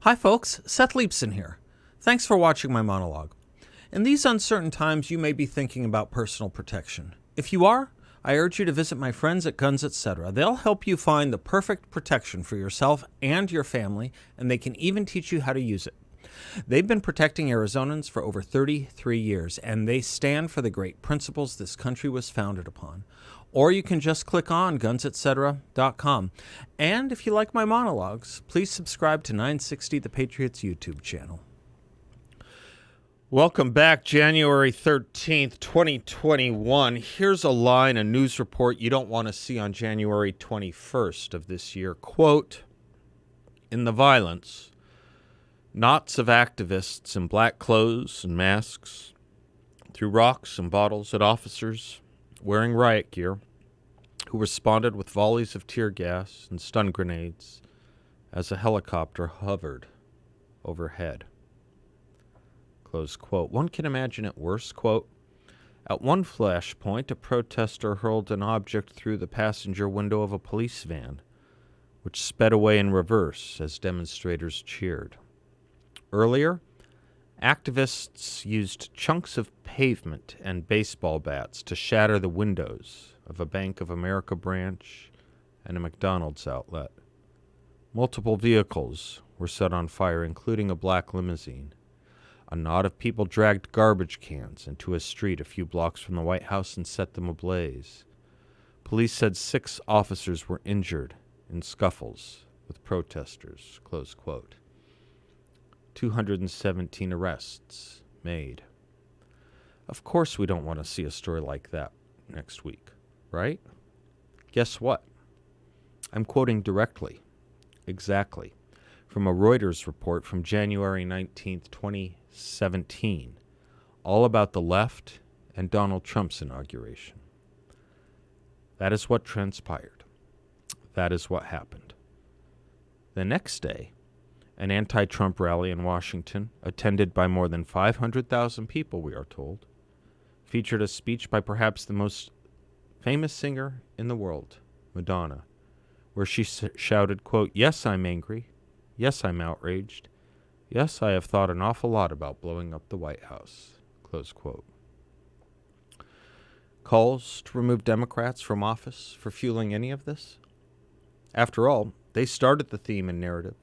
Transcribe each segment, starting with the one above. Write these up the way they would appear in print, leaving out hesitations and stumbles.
Hi folks, Seth Leapson here. Thanks for watching my monologue. In these uncertain times, you may be thinking about personal protection. If you are, I urge you to visit my friends at Guns Etc. They'll help you find the perfect protection for yourself and your family, and they can even teach you how to use it. They've been protecting Arizonans for over 33 years, and they stand for the great principles this country was founded upon. Or you can just click on gunsetcetera.com. And if you like my monologues, please subscribe to 960 The Patriots YouTube channel. Welcome back, January 13th, 2021. Here's a line, a news report you don't want to see on January 21st of this year. Quote, "In the violence, knots of activists in black clothes and masks threw rocks and bottles at officers wearing riot gear who responded with volleys of tear gas and stun grenades as a helicopter hovered overhead." Close quote. One can imagine it worse. Quote, "At one flashpoint, a protester hurled an object through the passenger window of a police van, which sped away in reverse as demonstrators cheered. Earlier, activists used chunks of pavement and baseball bats to shatter the windows of a Bank of America branch and a McDonald's outlet. Multiple vehicles were set on fire, including a black limousine. A knot of people dragged garbage cans into a street a few blocks from the White House and set them ablaze. Police said 6 officers were injured in scuffles with protesters." Close quote. 217 arrests made. Of course we don't want to see a story like that next week, right? Guess what? I'm quoting directly, exactly, from a Reuters report from January 19th, 2017, all about the left and Donald Trump's inauguration. That is what transpired. That is what happened. The next day, an anti-Trump rally in Washington, attended by more than 500,000 people, we are told, featured a speech by perhaps the most famous singer in the world, Madonna, where she shouted, quote, "Yes, I'm angry. Yes, I'm outraged. Yes, I have thought an awful lot about blowing up the White House." Close quote. Calls to remove Democrats from office for fueling any of this? After all, they started the theme and narrative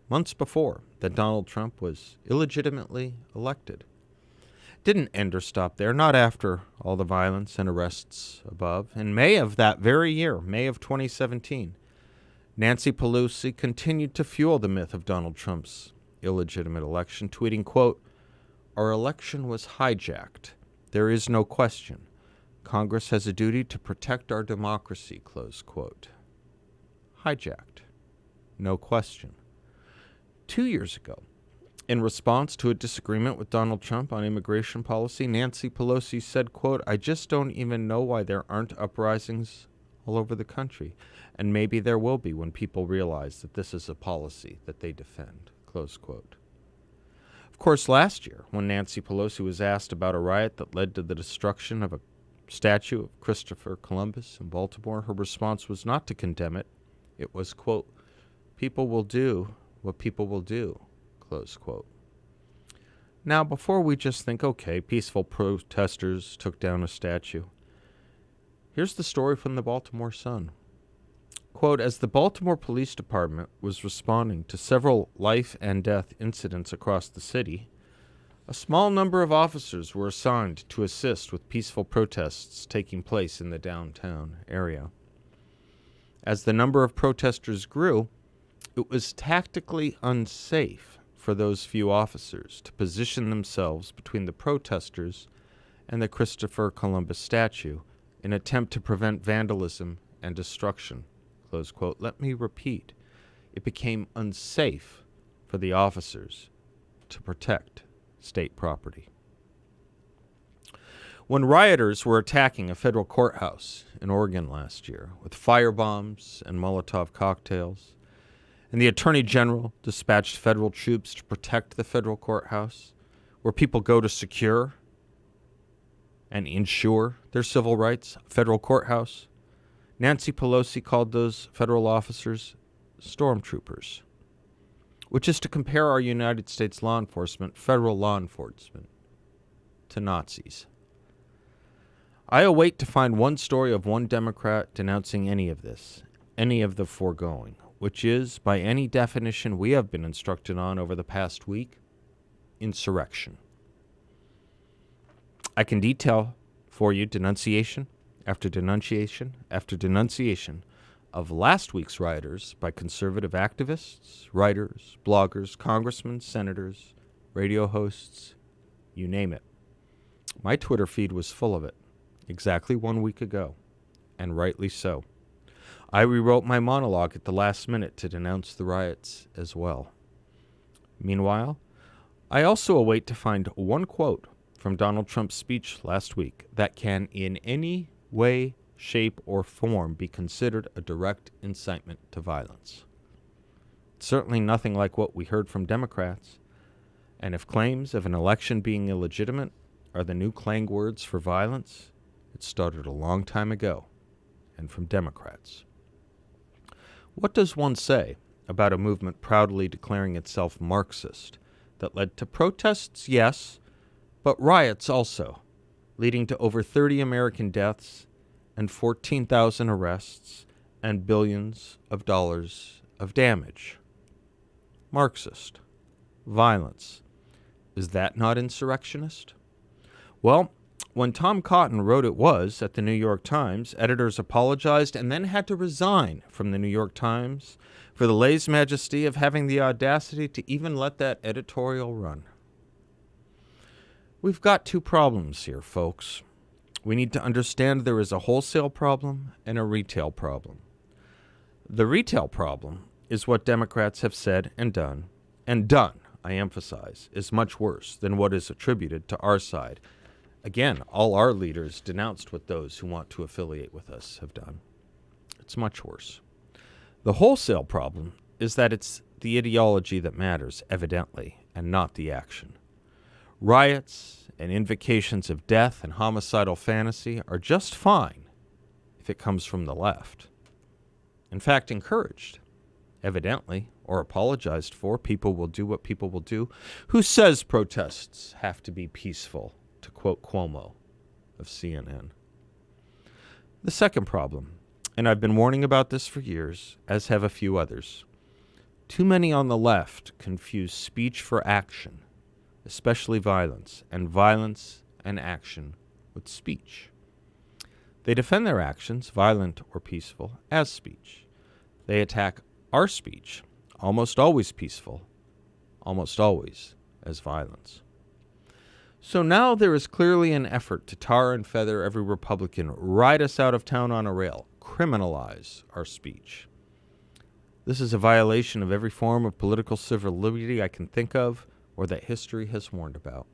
months before that Donald Trump was illegitimately elected. Didn't end or stop there, not after all the violence and arrests above. In May of that very year, May of 2017, Nancy Pelosi continued to fuel the myth of Donald Trump's illegitimate election, tweeting, quote, "Our election was hijacked. There is no question. Congress has a duty to protect our democracy," close quote. Hijacked. No question. 2 years ago, in response to a disagreement with Donald Trump on immigration policy, Nancy Pelosi said, quote, "I just don't even know why there aren't uprisings all over the country. And maybe there will be when people realize that this is a policy that they defend," close quote. Of course, last year, when Nancy Pelosi was asked about a riot that led to the destruction of a statue of Christopher Columbus in Baltimore, her response was not to condemn it. It was, quote, "People will do what people will do," close quote. Now, before we just think, okay, peaceful protesters took down a statue, here's the story from the Baltimore Sun. Quote, "As the Baltimore Police Department was responding to several life and death incidents across the city, a small number of officers were assigned to assist with peaceful protests taking place in the downtown area. As the number of protesters grew, it was tactically unsafe for those few officers to position themselves between the protesters and the Christopher Columbus statue in an attempt to prevent vandalism and destruction," close quote. Let me repeat. It became unsafe for the officers to protect state property. When rioters were attacking a federal courthouse in Oregon last year with firebombs and Molotov cocktails, and the Attorney General dispatched federal troops to protect the federal courthouse, where people go to secure and ensure their civil rights, federal courthouse, Nancy Pelosi called those federal officers stormtroopers. which is to compare our United States law enforcement, federal law enforcement, to Nazis. I await to find one story of one Democrat denouncing any of this, any of the foregoing, which is, by any definition we have been instructed on over the past week, insurrection. I can detail for you denunciation after denunciation after denunciation of last week's rioters by conservative activists, writers, bloggers, congressmen, senators, radio hosts, you name it. My Twitter feed was full of it, exactly 1 week ago, and rightly so. I rewrote my monologue at the last minute to denounce the riots as well. Meanwhile, I also await to find one quote from Donald Trump's speech last week that can in any way, shape, or form be considered a direct incitement to violence. It's certainly nothing like what we heard from Democrats, and if claims of an election being illegitimate are the new clang words for violence, it started a long time ago, and from Democrats. What does one say about a movement proudly declaring itself Marxist that led to protests, yes, but riots also, leading to over 30 American deaths and 14,000 arrests and billions of dollars of damage? Marxist. Violence. Is that not insurrectionist? Well, when Tom Cotton wrote it was at the New York Times, editors apologized and then had to resign from the New York Times for the lèse-majesté of having the audacity to even let that editorial run. We've got two problems here, folks. We need to understand there is a wholesale problem and a retail problem. The retail problem is what Democrats have said and done, I emphasize, is much worse than what is attributed to our side. Again, all our leaders denounced what those who want to affiliate with us have done. It's much worse. The wholesale problem is that it's the ideology that matters, evidently, and not the action. Riots and invocations of death and homicidal fantasy are just fine if it comes from the left. In fact, encouraged, evidently, or apologized for. People will do what people will do. Who says protests have to be peaceful, to quote Cuomo of CNN? The second problem, and I've been warning about this for years, as have a few others. Too many on the left confuse speech for action, especially violence, and violence and action with speech. They defend their actions, violent or peaceful, as speech. They attack our speech, almost always peaceful, almost always as violence. So now there is clearly an effort to tar and feather every Republican, ride us out of town on a rail, criminalize our speech. This is a violation of every form of political civil liberty I can think of or that history has warned about.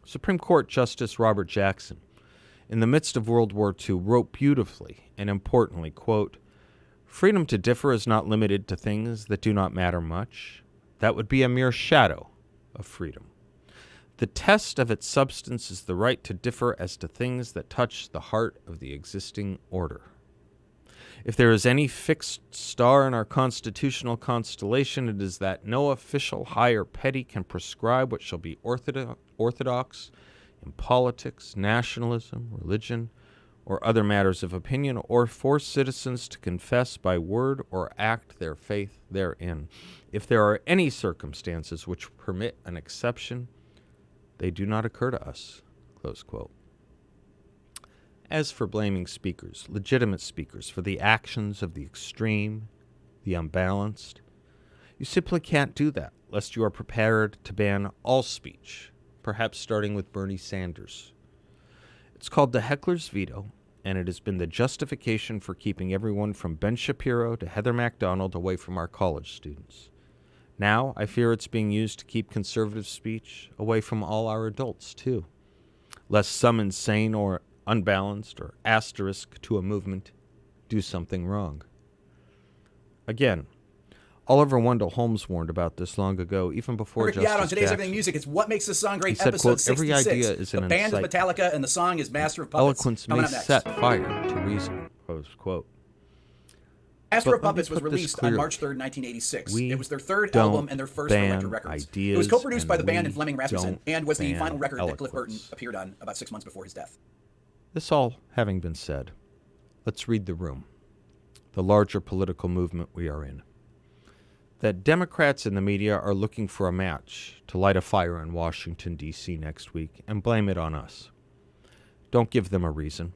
Supreme Court Justice Robert Jackson, in the midst of World War II, wrote beautifully and importantly, quote, "Freedom to differ is not limited to things that do not matter much. That would be a mere shadow of freedom. The test of its substance is the right to differ as to things that touch the heart of the existing order. If there is any fixed star in our constitutional constellation, it is that no official, high or petty, can prescribe what shall be orthodox in politics, nationalism, religion, or other matters of opinion, or force citizens to confess by word or act their faith therein. If there are any circumstances which permit an exception, they do not occur to us." Close quote. As for blaming speakers, legitimate speakers, for the actions of the extreme, the unbalanced, you simply can't do that lest you are prepared to ban all speech, perhaps starting with Bernie Sanders. It's called the heckler's veto, and it has been the justification for keeping everyone from Ben Shapiro to Heather MacDonald away from our college students. Now, I fear it's being used to keep conservative speech away from all our adults, too, lest some insane or unbalanced or asterisk to a movement do something wrong. Again, Oliver Wendell Holmes warned about this long ago, even before Justice Jackson. On today's Jackson. Everything Music, it's What Makes a Song Great, He said, episode quote, 66. "Every idea is an The band is incite- Metallica, and the song is Master of Puppets. Eloquence Coming may up next. set fire to reason." Close quote. Astro But let me Puppets was put this released on March clearly. 3rd, 1986. We It was their third don't album and their first for Elektra ban Records. ideas, It was co-produced by the and band we and Fleming Rasmussen, don't and was the final ban record that Cliff Burton eloquence. appeared on about 6 months before his death. This all having been said, let's read the room, the larger political movement we are in. That Democrats in the media are looking for a match to light a fire in Washington, D.C. next week and blame it on us. Don't give them a reason.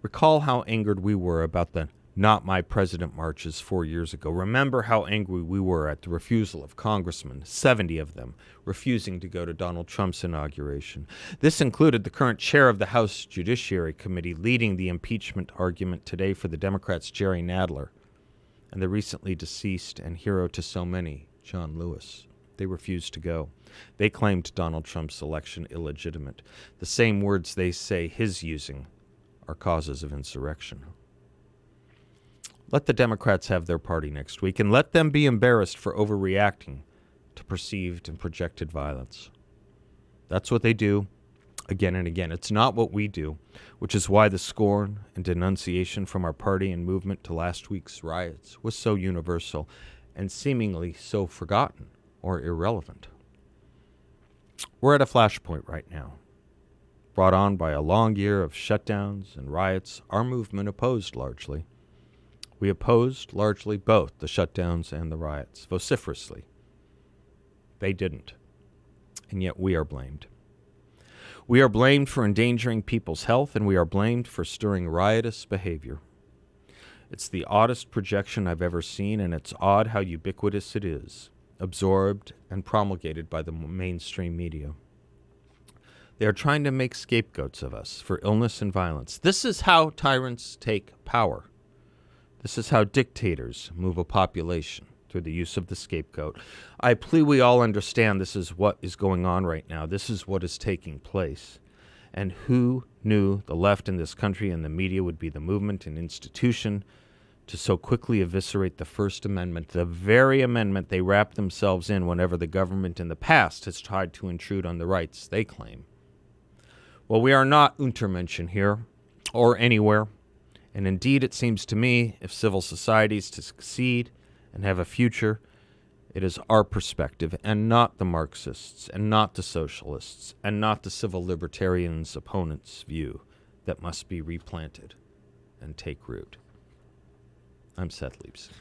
Recall how angered we were about the Not My President marches 4 years ago. Remember how angry we were at the refusal of congressmen, 70 of them, refusing to go to Donald Trump's inauguration. This included the current chair of the House Judiciary Committee leading the impeachment argument today for the Democrats, Jerry Nadler, and the recently deceased and hero to so many, John Lewis. They refused to go. They claimed Donald Trump's election illegitimate. The same words they say his using are causes of insurrection. Let the Democrats have their party next week, and let them be embarrassed for overreacting to perceived and projected violence. That's what they do again and again. It's not what we do, which is why the scorn and denunciation from our party and movement to last week's riots was so universal and seemingly so forgotten or irrelevant. We're at a flashpoint right now, brought on by a long year of shutdowns and riots our movement opposed largely. We opposed largely both the shutdowns and the riots, vociferously. They didn't, and yet we are blamed. We are blamed for endangering people's health, and we are blamed for stirring riotous behavior. It's the oddest projection I've ever seen, and it's odd how ubiquitous it is, absorbed and promulgated by the mainstream media. They are trying to make scapegoats of us for illness and violence. This is how tyrants take power. This is how dictators move a population, through the use of the scapegoat. I plea we all understand this is what is going on right now. This is what is taking place. And who knew the left in this country and the media would be the movement and institution to so quickly eviscerate the First Amendment, the very amendment they wrap themselves in whenever the government in the past has tried to intrude on the rights they claim? Well, we are not Untermenschen here or anywhere. And indeed, it seems to me, if civil society is to succeed and have a future, it is our perspective and not the Marxists and not the socialists and not the civil libertarians' opponents' view that must be replanted and take root. I'm Seth Leibson.